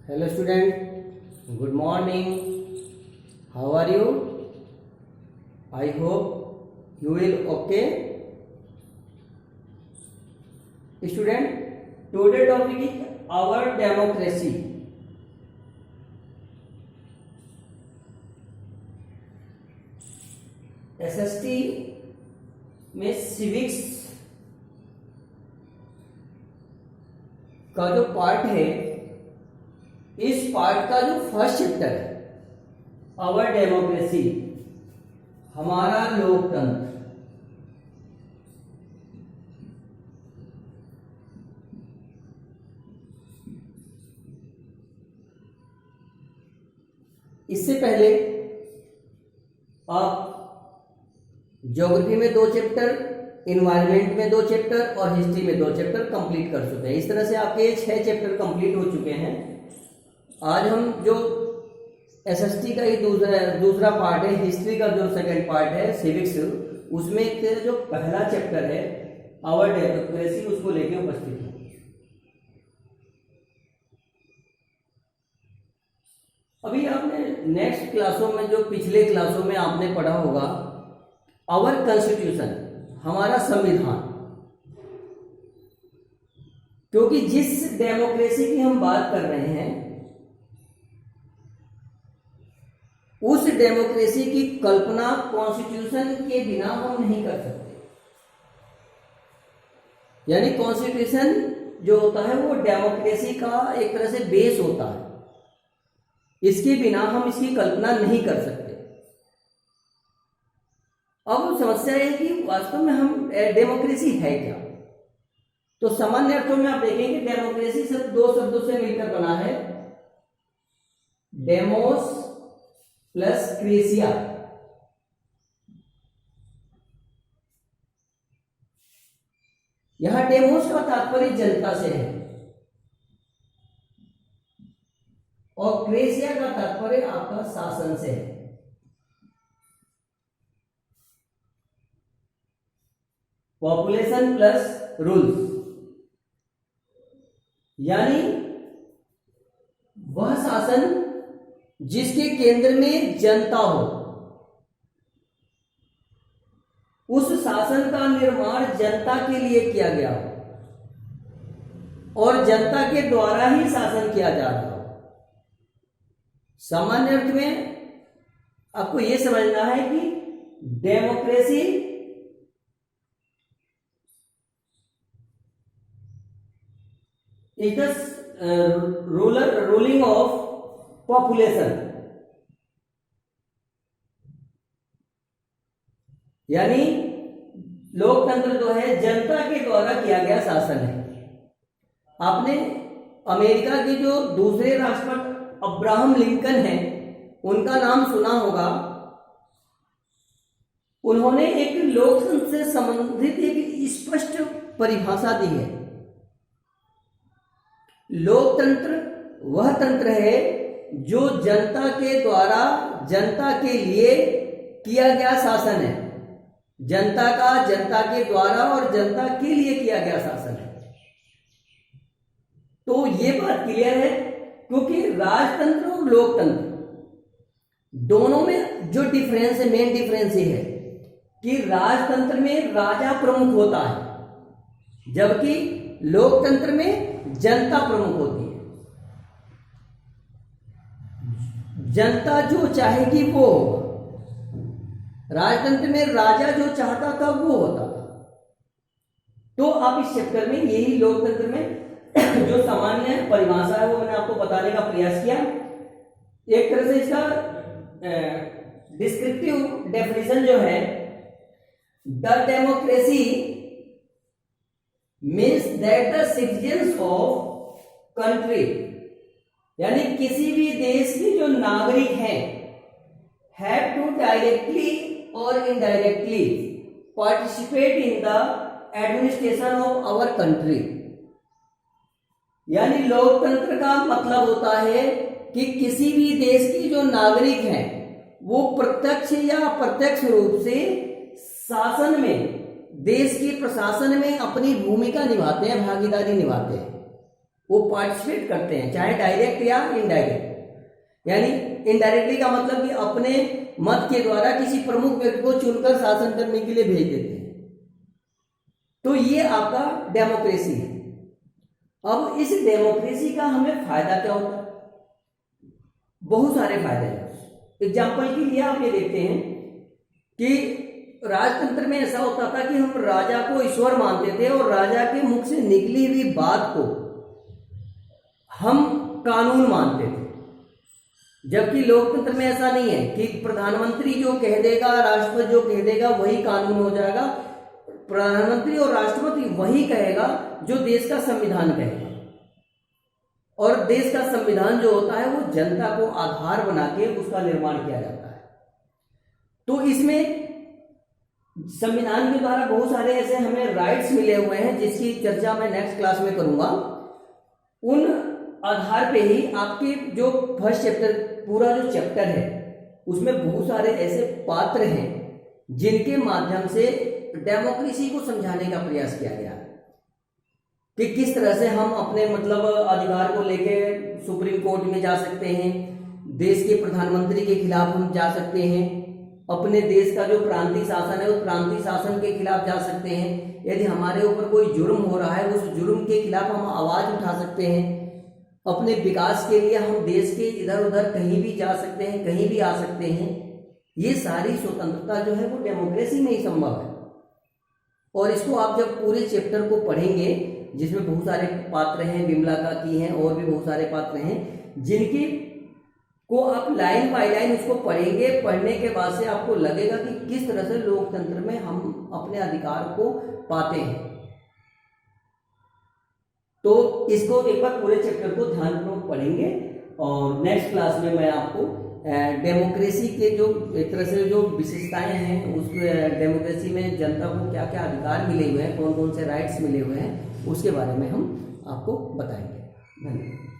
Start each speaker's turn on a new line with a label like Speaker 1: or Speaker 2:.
Speaker 1: Hello student, good morning. How are you? I hope you will okay. Student, today topic is our democracy. SST में civics का जो part है, इस part का जो first chapter है आवर डेमोक्रेसी, हमारा लोकतंत्र, इससे पहले आप ज्योग्राफी में 2 चैप्टर, इन्वायरमेंट में 2 चैप्टर और हिस्ट्री में 2 चैप्टर कंप्लीट कर चुके हैं। इस तरह से आपके 6 चैप्टर कंप्लीट हो चुके हैं। आज हम जो एसएसटी का ही दूसरा पार्ट है, हिस्ट्री का जो सेकंड पार्ट है सिविक्स, उसमें जो पहला चैप्टर है आवर डेमोक्रेसी, उसको लेके उपस्थित है। अभी आपने नेक्स्ट क्लासों में, जो पिछले क्लासों में आपने पढ़ा होगा, आवर कॉन्स्टिट्यूशन, हमारा संविधान, क्योंकि जिस डेमोक्रेसी की हम बात कर रहे हैं उस डेमोक्रेसी की कल्पना कॉन्स्टिट्यूशन के बिना हम नहीं कर सकते। यानी कॉन्स्टिट्यूशन जो होता है वो डेमोक्रेसी का एक तरह से बेस होता है, इसके बिना हम इसकी कल्पना नहीं कर सकते। अब समस्या है कि वास्तव में हम डेमोक्रेसी है क्या। तो सामान्य अर्थों में आप देखेंगे डेमोक्रेसी सिर्फ 2 शब्दों से मिलकर बना है, डेमोस प्लस क्रेसिया। यहां डेमोस का तात्पर्य जनता से है और क्रेसिया का तात्पर्य आपका शासन से है। पॉपुलेशन प्लस रूल्स, यानी वह शासन जिसके केंद्र में जनता हो, उस शासन का निर्माण जनता के लिए किया गया हो और जनता के द्वारा ही शासन किया जा रहा हो। सामान्य अर्थ में आपको यह समझना है कि democracy is the ruling of population, यानी लोकतंत्र जो है जनता के द्वारा किया गया शासन है। आपने अमेरिका के जो दूसरे राष्ट्रपति अब्राहम लिंकन हैं, उनका नाम सुना होगा। उन्होंने एक लोकतंत्र से संबंधित एक स्पष्ट परिभाषा दी है। लोकतंत्र वह तंत्र है जो जनता के द्वारा जनता के लिए किया गया शासन है। जनता का जनता के द्वारा और जनता के लिए किया गया शासन है। तो ये बात क्लियर है, क्योंकि राजतंत्र और लोकतंत्र दोनों में जो डिफरेंस है, मेन डिफरेंस ये है कि राजतंत्र में राजा प्रमुख होता है, जबकि लोकतंत्र में जनता प्रमुख होती है। जनता जो चाहेगी वो होगा। राजतंत्र में राजा जो चाहता था वो होता था। तो अब इस चैप्टर में यही लोकतंत्र में जो सामान्य परिभाषा है वो मैंने आपको बताने का प्रयास किया। एक तरह से इसका डिस्क्रिप्टिव डेफिनेशन जो है, the democracy means that the citizens of country, यानी किसी भी देश के जो नागरिक हैं, हैव टू डायरेक्टली और indirectly participate in the administration of our country. यानी लोकतंत्र का मतलब होता है कि किसी भी देश के जो नागरिक हैं वो प्रत्यक्ष या अप्रत्यक्ष रूप से शासन में, देश के प्रशासन में अपनी भूमिका निभाते हैं, भागीदारी निभाते हैं। वो पार्टिसिपेट करते हैं, चाहे डायरेक्ट या इनडायरेक्ट। यानी इनडायरेक्टली का मतलब कि अपने मत के द्वारा किसी प्रमुख व्यक्ति को चुनकर शासन करने के लिए भेज देते हैं। तो ये आपका डेमोक्रेसी है। अब इस डेमोक्रेसी का हमें फायदा क्या होता है? बहुत सारे फायदे हैं। एग्जाम्पल के लिए आप ये देखते हैं कि राजतंत्र में ऐसा होता था कि हम राजा को ईश्वर मानते थे और राजा के मुख से निकली हुई बात को हम कानून मानते थे। जबकि लोकतंत्र में ऐसा नहीं है कि प्रधानमंत्री जो कह देगा, राष्ट्रपति जो कह देगा वही कानून हो जाएगा। प्रधानमंत्री और राष्ट्रपति वही कहेगा जो देश का संविधान कहेगा, और देश का संविधान जो होता है वो जनता को आधार बना के उसका निर्माण किया जाता है। तो इसमें संविधान के द्वारा बहुत सारे ऐसे हमें राइट्स मिले हुए हैं जिसकी चर्चा मैं नेक्स्ट क्लास में करूंगा। उन आधार पे ही आपके जो फर्स्ट चैप्टर, पूरा जो चैप्टर है उसमें बहुत सारे ऐसे पात्र हैं जिनके माध्यम से डेमोक्रेसी को समझाने का प्रयास किया गया कि किस तरह से हम अपने मतलब अधिकार को लेके सुप्रीम कोर्ट में जा सकते हैं, देश के प्रधानमंत्री के खिलाफ हम जा सकते हैं, अपने देश का जो प्रांतीय शासन है उस प्रांतीय शासन के खिलाफ जा सकते हैं, यदि हमारे ऊपर कोई जुर्म हो रहा है उस जुर्म के खिलाफ हम आवाज उठा सकते हैं, अपने विकास के लिए हम देश के इधर उधर कहीं भी जा सकते हैं, कहीं भी आ सकते हैं। ये सारी स्वतंत्रता जो है वो डेमोक्रेसी में ही संभव है। और इसको आप जब पूरे चैप्टर को पढ़ेंगे जिसमें बहुत सारे पात्र हैं, विमला का की हैं और भी बहुत सारे पात्र हैं, जिनकी को आप लाइन बाय लाइन उसको पढ़ेंगे, पढ़ने के बाद से आपको लगेगा कि किस तरह से लोकतंत्र में हम अपने अधिकार को पाते हैं। तो इसको एक बार पूरे चैप्टर को ध्यानपूर्वक पढ़ेंगे और नेक्स्ट क्लास में मैं आपको डेमोक्रेसी के जो एक तरह से जो विशेषताएं हैं, उस डेमोक्रेसी में जनता को क्या क्या अधिकार मिले हुए हैं, कौन कौन से राइट्स मिले हुए हैं, उसके बारे में हम आपको बताएंगे। धन्यवाद।